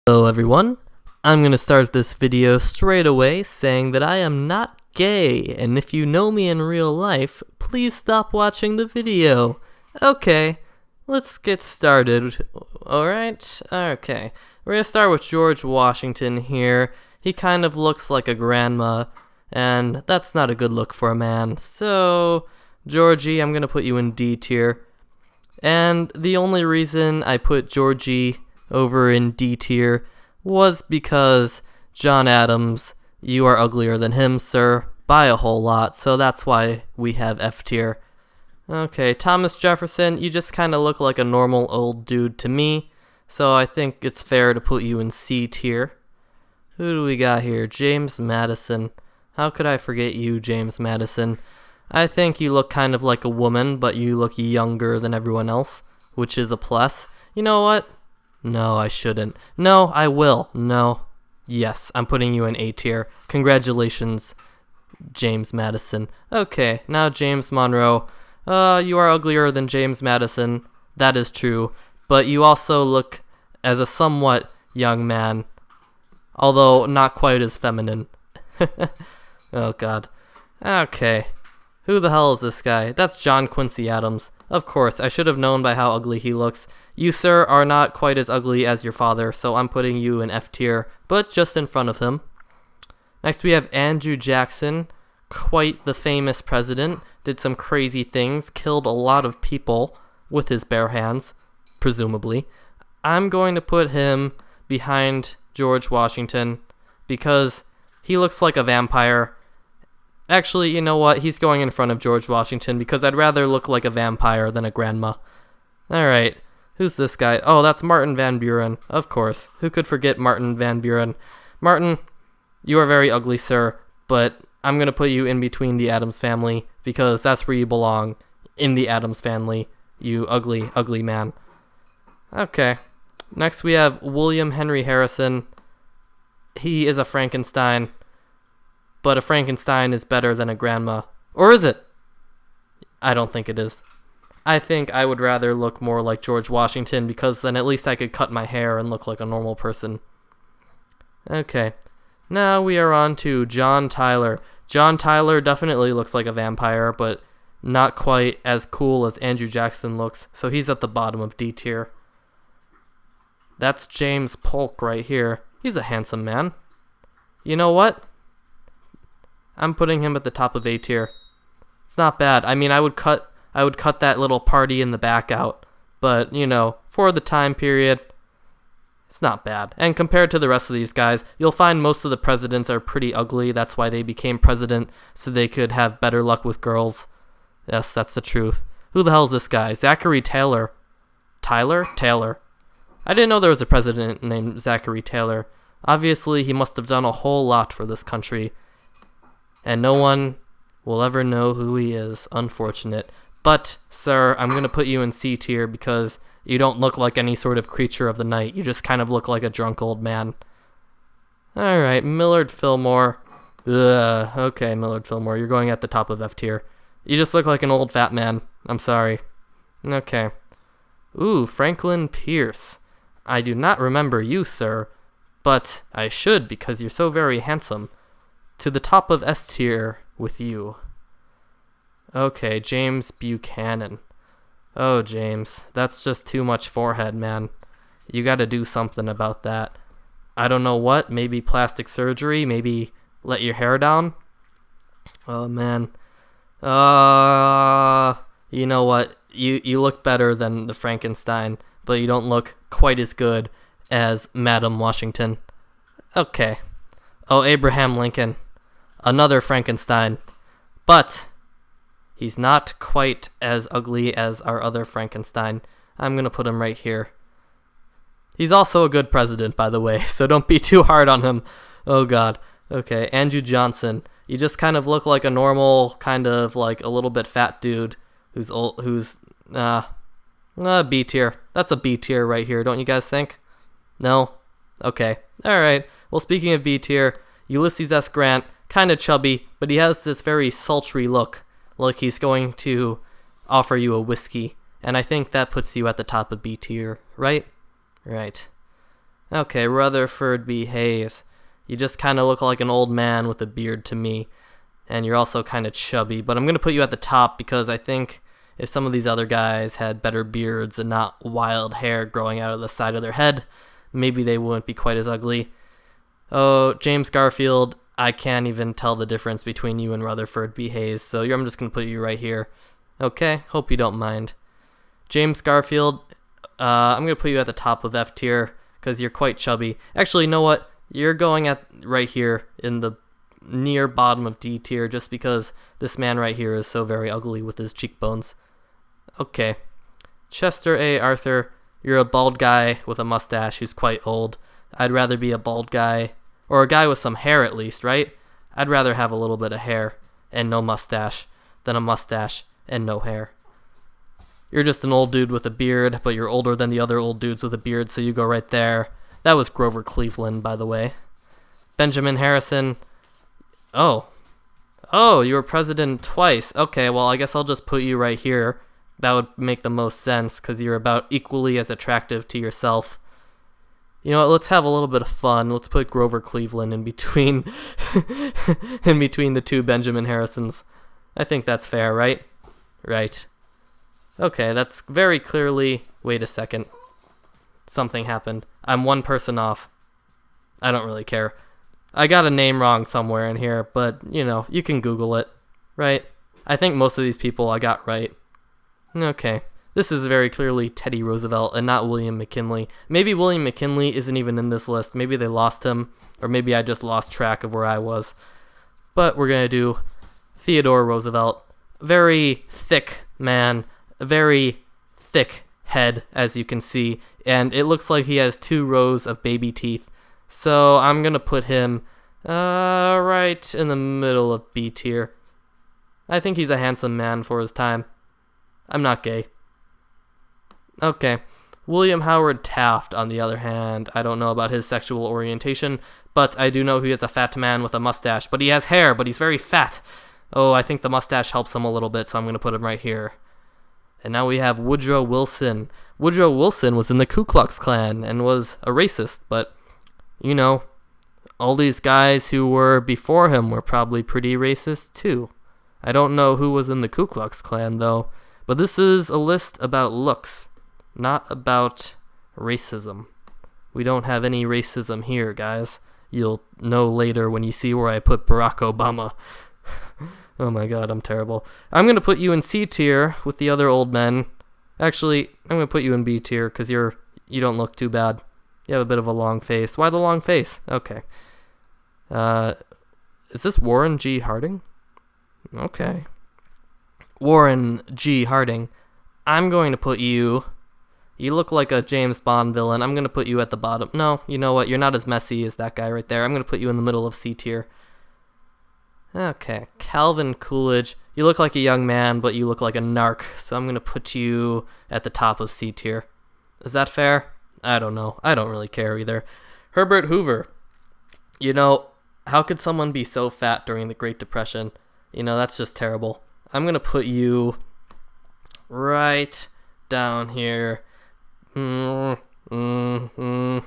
Hello everyone, I'm gonna start this video straight away saying that I am not gay, and if you know me in real life, please stop watching the video. Okay, let's get started. Alright, okay. We're gonna start with George Washington here. He kind of looks like a grandma, and that's not a good look for a man. So, Georgie, I'm gonna put you in D tier. And the only reason I put Georgie over in D tier was because John Adams, you are uglier than him, sir, by a whole lot, so that's why we have F tier. Okay, Thomas Jefferson, you just kind of look like a normal old dude to me, so I think it's fair to put you in C tier. Who do we got here? James Madison. How could I forget you, James Madison? I think you look kind of like a woman, but you look younger than everyone else, which is a plus. You know what? No, I shouldn't. No, I will. No. Yes, I'm putting you in A tier. Congratulations, James Madison. Okay, now James Monroe. You are uglier than James Madison. That is true. But you also look as a somewhat young man, although not quite as feminine. Oh, God. Okay. Who the hell is this guy? That's John Quincy Adams. Of course, I should have known by how ugly he looks. You, sir, are not quite as ugly as your father, so I'm putting you in F tier, but just in front of him. Next, we have Andrew Jackson, quite the famous president, did some crazy things, killed a lot of people with his bare hands, presumably. I'm going to put him behind George Washington because he looks like a vampire. Actually, you know what? He's going in front of George Washington because I'd rather look like a vampire than a grandma. Alright, who's this guy? Oh, that's Martin Van Buren. Of course. Who could forget Martin Van Buren? Martin, you are very ugly, sir, but I'm going to put you in between the Addams family because that's where you belong, in the Addams family, you ugly, ugly man. Okay. Next we have William Henry Harrison. He is a Frankenstein. But a Frankenstein is better than a grandma. Or is it? I don't think it is. I think I would rather look more like George Washington because then at least I could cut my hair and look like a normal person. Okay. Now we are on to John Tyler. John Tyler definitely looks like a vampire, but not quite as cool as Andrew Jackson looks, so he's at the bottom of D tier. That's James Polk right here. He's a handsome man. You know what? I'm putting him at the top of A tier. It's not bad. I mean, I would cut that little party in the back out, but you know, for the time period, it's not bad. And compared to the rest of these guys, you'll find most of the presidents are pretty ugly. That's why they became president, so they could have better luck with girls. Yes, that's the truth. Who the hell is this guy? Zachary Taylor. Taylor. I didn't know there was a president named Zachary Taylor. Obviously, he must have done a whole lot for this country. And no one will ever know who he is. Unfortunate. But, sir, I'm going to put you in C tier because you don't look like any sort of creature of the night. You just kind of look like a drunk old man. Alright, Millard Fillmore. Ugh, okay, Millard Fillmore, you're going at the top of F tier. You just look like an old fat man. I'm sorry. Okay. Ooh, Franklin Pierce. I do not remember you, sir, but I should because you're so very handsome. To the top of S tier with you. Okay, James Buchanan. Oh, James, that's just too much forehead, man. You gotta do something about that. I don't know what, maybe plastic surgery, maybe let your hair down? Oh, man. You know what, you look better than the Frankenstein, but you don't look quite as good as Madam Washington. Okay. Oh, Abraham Lincoln. Another Frankenstein. But he's not quite as ugly as our other Frankenstein. I'm going to put him right here. He's also a good president, by the way, so don't be too hard on him. Oh, God. Okay, Andrew Johnson. You just kind of look like a normal, kind of like a little bit fat dude who's B tier. That's a B tier right here, don't you guys think? No? Okay. All right. Well, speaking of B tier, Ulysses S. Grant, kind of chubby, but he has this very sultry look, like he's going to offer you a whiskey, and I think that puts you at the top of B tier, right? Right. Okay, Rutherford B. Hayes. You just kind of look like an old man with a beard to me. And you're also kind of chubby. But I'm going to put you at the top because I think if some of these other guys had better beards and not wild hair growing out of the side of their head, maybe they wouldn't be quite as ugly. Oh, James Garfield, I can't even tell the difference between you and Rutherford B. Hayes, so I'm just going to put you right here. Okay, hope you don't mind. James Garfield, I'm going to put you at the top of F tier because you're quite chubby. Actually, you know what? You're going at right here in the near bottom of D tier just because this man right here is so very ugly with his cheekbones. Okay. Chester A. Arthur, you're a bald guy with a mustache who's quite old. I'd rather be a bald guy, or a guy with some hair at least, right? I'd rather have a little bit of hair and no mustache than a mustache and no hair. You're just an old dude with a beard, but you're older than the other old dudes with a beard, so you go right there. That was Grover Cleveland, by the way. Benjamin Harrison. Oh, you were president twice. Okay, well, I guess I'll just put you right here. That would make the most sense, because you're about equally as attractive to yourself. You know what, let's have a little bit of fun. Let's put Grover Cleveland in between in between the two Benjamin Harrisons. I think that's fair, right? Right. Okay, that's very clearly... Wait a second. Something happened. I'm one person off. I don't really care. I got a name wrong somewhere in here, but, you know, you can Google it, right? I think most of these people I got right. Okay. This is very clearly Teddy Roosevelt and not William McKinley. Maybe William McKinley isn't even in this list. Maybe they lost him, or maybe I just lost track of where I was. But we're going to do Theodore Roosevelt. Very thick man, a very thick head, as you can see, and it looks like he has 2 rows of baby teeth. So I'm going to put him right in the middle of B tier. I think he's a handsome man for his time. I'm not gay. Okay. William Howard Taft, on the other hand, I don't know about his sexual orientation, but I do know he is a fat man with a mustache. But he has hair, but he's very fat. Oh, I think the mustache helps him a little bit, so I'm going to put him right here. And now we have Woodrow Wilson. Woodrow Wilson was in the Ku Klux Klan and was a racist, but, you know, all these guys who were before him were probably pretty racist too. I don't know who was in the Ku Klux Klan, though, but this is a list about looks, not about racism. We don't have any racism here, guys. You'll know later when you see where I put Barack Obama. Oh my god, I'm terrible. I'm going to put you in C tier with the other old men. Actually, I'm going to put you in B tier because you don't look too bad. You have a bit of a long face. Why the long face? Okay. Is this Warren G. Harding? Okay. Warren G. Harding. I'm going to put you... You look like a James Bond villain. I'm going to put you at the bottom. No, you know what? You're not as messy as that guy right there. I'm going to put you in the middle of C tier. Okay, Calvin Coolidge. You look like a young man, but you look like a narc, so I'm going to put you at the top of C tier. Is that fair? I don't know. I don't really care either. Herbert Hoover. You know, how could someone be so fat during the Great Depression? You know, that's just terrible. I'm going to put you right down here. I'm going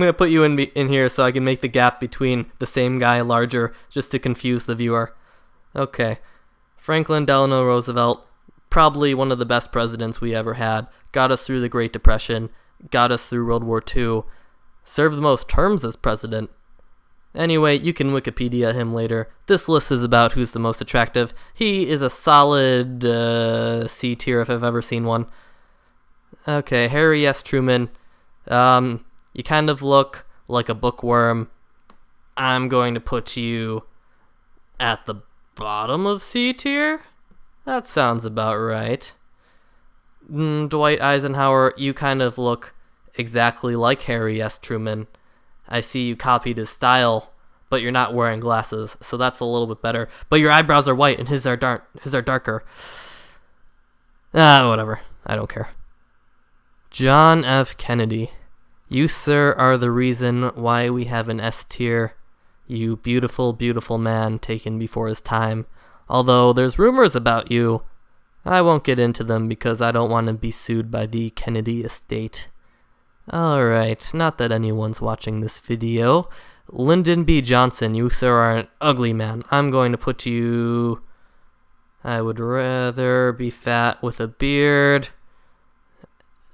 to put you in here so I can make the gap between the same guy larger, just to confuse the viewer. Okay. Franklin Delano Roosevelt, probably one of the best presidents we ever had, got us through the Great Depression, got us through World War II, served the most terms as president. Anyway, you can Wikipedia him later. This list is about who's the most attractive. He is a solid C tier if I've ever seen one. Okay, Harry S. Truman. You kind of look like a bookworm. I'm going to put you at the bottom of C tier? That sounds about right. Dwight Eisenhower, you kind of look exactly like Harry S. Truman. I see you copied his style, but you're not wearing glasses, so that's a little bit better. But your eyebrows are white and his are darker. Whatever. I don't care. John F. Kennedy. You, sir, are the reason why we have an S tier. You beautiful, beautiful man taken before his time. Although there's rumors about you. I won't get into them because I don't want to be sued by the Kennedy estate. Alright, not that anyone's watching this video. Lyndon B Johnson, you sir are an ugly man. I'm going to put you... I would rather be fat with a beard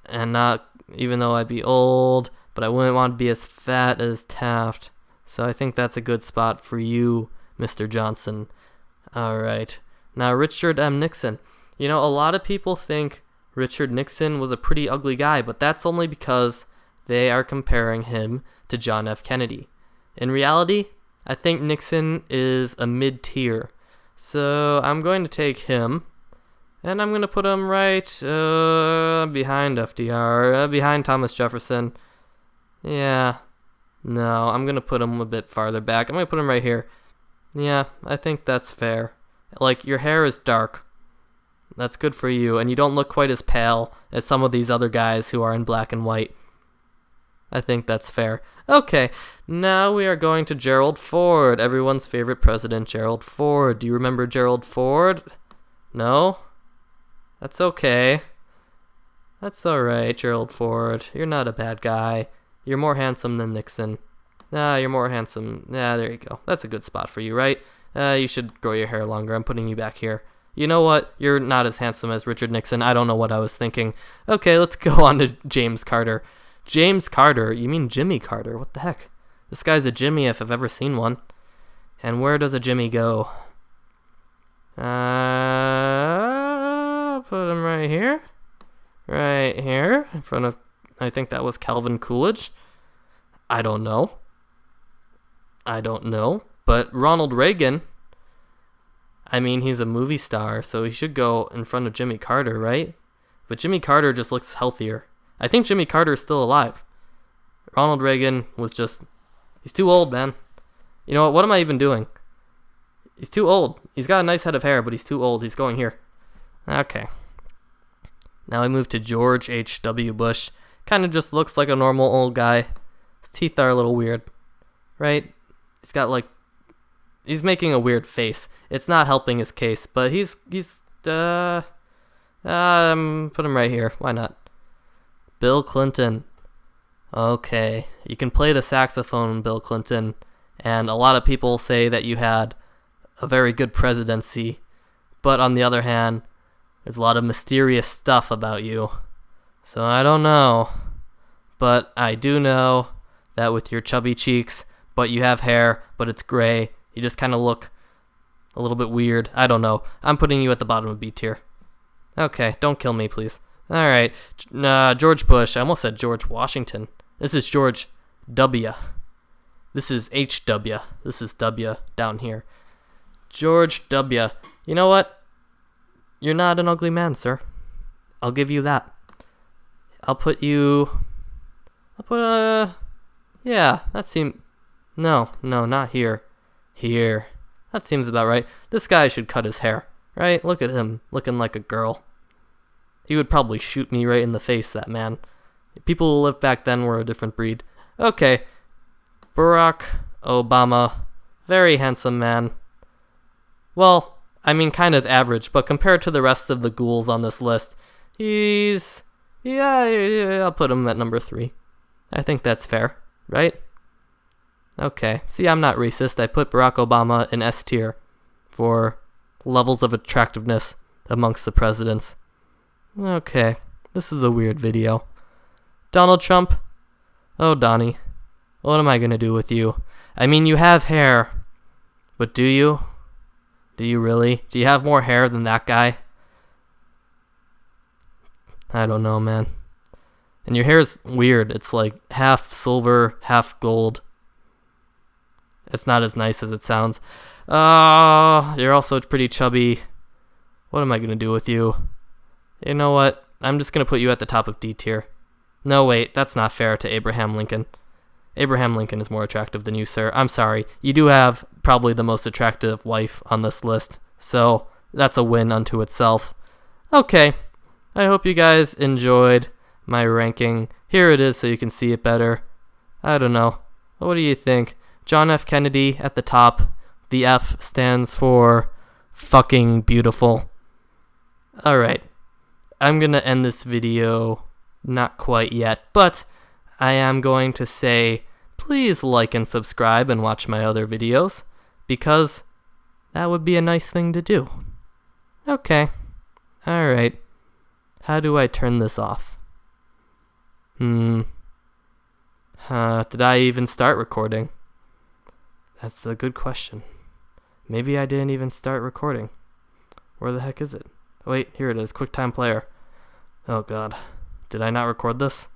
and not, even though I'd be old, but I wouldn't want to be as fat as Taft. So I think that's a good spot for you, Mr. Johnson. Alright. Now, Richard M. Nixon. You know, a lot of people think Richard Nixon was a pretty ugly guy, but that's only because they are comparing him to John F. Kennedy. In reality, I think Nixon is a mid-tier. So I'm going to take him, and I'm going to put him right behind FDR, behind Thomas Jefferson. Yeah, no, I'm going to put him a bit farther back. I'm going to put him right here. Yeah, I think that's fair. Like, your hair is dark. That's good for you, and you don't look quite as pale as some of these other guys who are in black and white. I think that's fair. Okay, now we are going to Gerald Ford, everyone's favorite president, Gerald Ford. Do you remember Gerald Ford? No? That's okay. That's alright, Gerald Ford. You're not a bad guy. You're more handsome than Nixon. You're more handsome. There you go. That's a good spot for you, right? You should grow your hair longer. I'm putting you back here. You know what? You're not as handsome as Richard Nixon. I don't know what I was thinking. Okay, let's go on to James Carter. James Carter? You mean Jimmy Carter? What the heck? This guy's a Jimmy if I've ever seen one. And where does a Jimmy go? Put him right here. Right here. In front of, I think that was Calvin Coolidge. I don't know. But Ronald Reagan, I mean, he's a movie star, so he should go in front of Jimmy Carter, right? But Jimmy Carter just looks healthier. I think Jimmy Carter is still alive. Ronald Reagan was just... He's too old, man. You know what am I even doing? He's too old. He's got a nice head of hair, but he's too old. He's going here. Okay. Now I move to George H.W. Bush. Kind of just looks like a normal old guy. His teeth are a little weird. Right? He's got like... He's making a weird face. It's not helping his case, but he's put him right here. Why not? Bill Clinton. Okay, you can play the saxophone, Bill Clinton, and a lot of people say that you had a very good presidency, but on the other hand, there's a lot of mysterious stuff about you. So I don't know, but I do know that with your chubby cheeks, but you have hair, but it's gray, you just kind of look a little bit weird. I don't know. I'm putting you at the bottom of B tier. Okay, don't kill me, please. All right, George Bush. I almost said George Washington. This is George W. This is HW. This is W down here. George W. You know what? You're not an ugly man, sir. I'll give you that. I'll put, yeah, that seems, no, not here. Here. That seems about right. This guy should cut his hair, right? Look at him, looking like a girl. He would probably shoot me right in the face, that man. People who lived back then were a different breed. Okay. Barack Obama. Very handsome man. Well, I mean, kind of average, but compared to the rest of the ghouls on this list, he's... Yeah, I'll put him at number 3. I think that's fair, right? Okay. See, I'm not racist. I put Barack Obama in S tier for levels of attractiveness amongst the presidents. Okay. This is a weird video. Donald Trump? Oh, Donnie. What am I going to do with you? I mean, you have hair. But do you? Do you really? Do you have more hair than that guy? I don't know, man. And your hair's weird. It's like half silver, half gold. It's not as nice as it sounds. You're also pretty chubby. What am I going to do with you? You know what? I'm just going to put you at the top of D tier. No, wait. That's not fair to Abraham Lincoln. Abraham Lincoln is more attractive than you, sir. I'm sorry. You do have probably the most attractive wife on this list. So that's a win unto itself. Okay. I hope you guys enjoyed my ranking. Here it is so you can see it better. I don't know. What do you think? John F. Kennedy at the top. The F stands for fucking beautiful. Alright, I'm gonna end this video, not quite yet, but I am going to say please like and subscribe and watch my other videos, because that would be a nice thing to do. Okay, alright, how do I turn this off? Did I even start recording? That's a good question. Maybe I didn't even start recording. Where the heck is it? Wait, here it is, QuickTime Player. Oh god, did I not record this?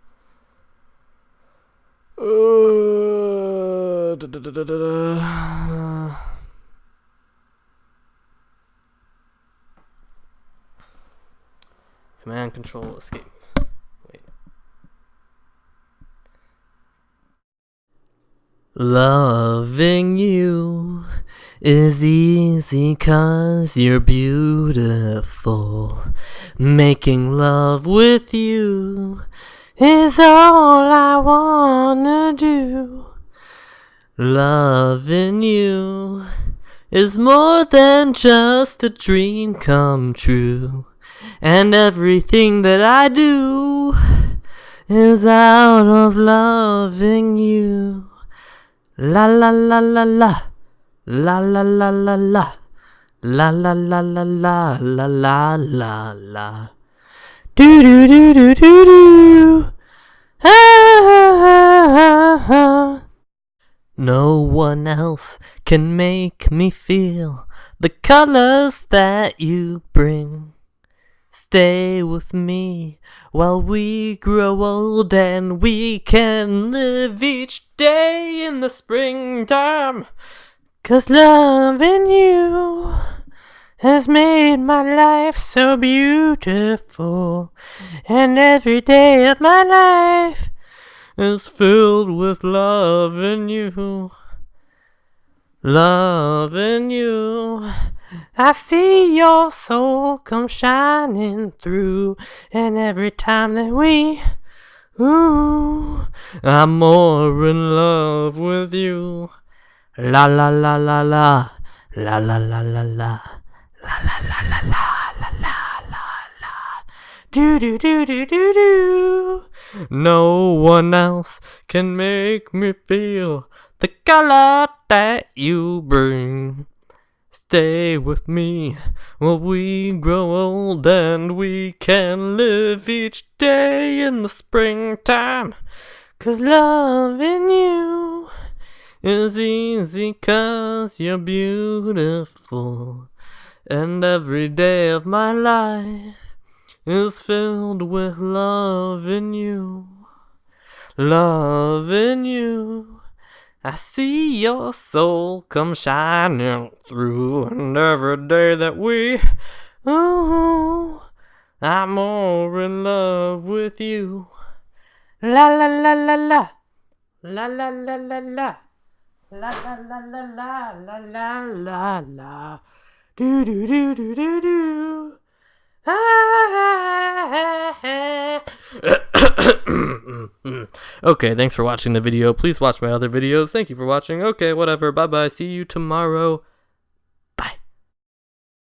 Command, Control, Escape. Wait. Loving you is easy 'cause you're beautiful. Making love with you is all I wanna do. Loving you is more than just a dream come true. And everything that I do is out of loving you. La la la la la, la la la la la, la la la la la, la la la la. Do do do do do do. No one else can make me feel the colors that you bring. Stay with me while we grow old and we can live each day in the springtime. 'Cause loving you has made my life so beautiful, and every day of my life is filled with loving you. Loving you. I see your soul come shining through, and every time that I'm more in love with you. La la la la la, la la la la la, la la la la la, la la la la. Do do do do do do. No one else can make me feel the color that you bring. Stay with me while we grow old and we can live each day in the springtime. 'Cause loving you is easy 'cause you're beautiful, and every day of my life is filled with loving you. Loving you. I see your soul come shining through, and every day that I'm more in love with you. La la la la la, la la la la la, la la la la la, la la la la, do do do do do do. Okay, thanks for watching the video. Please watch my other videos. Thank you for watching. Okay, whatever. Bye-bye. See you tomorrow.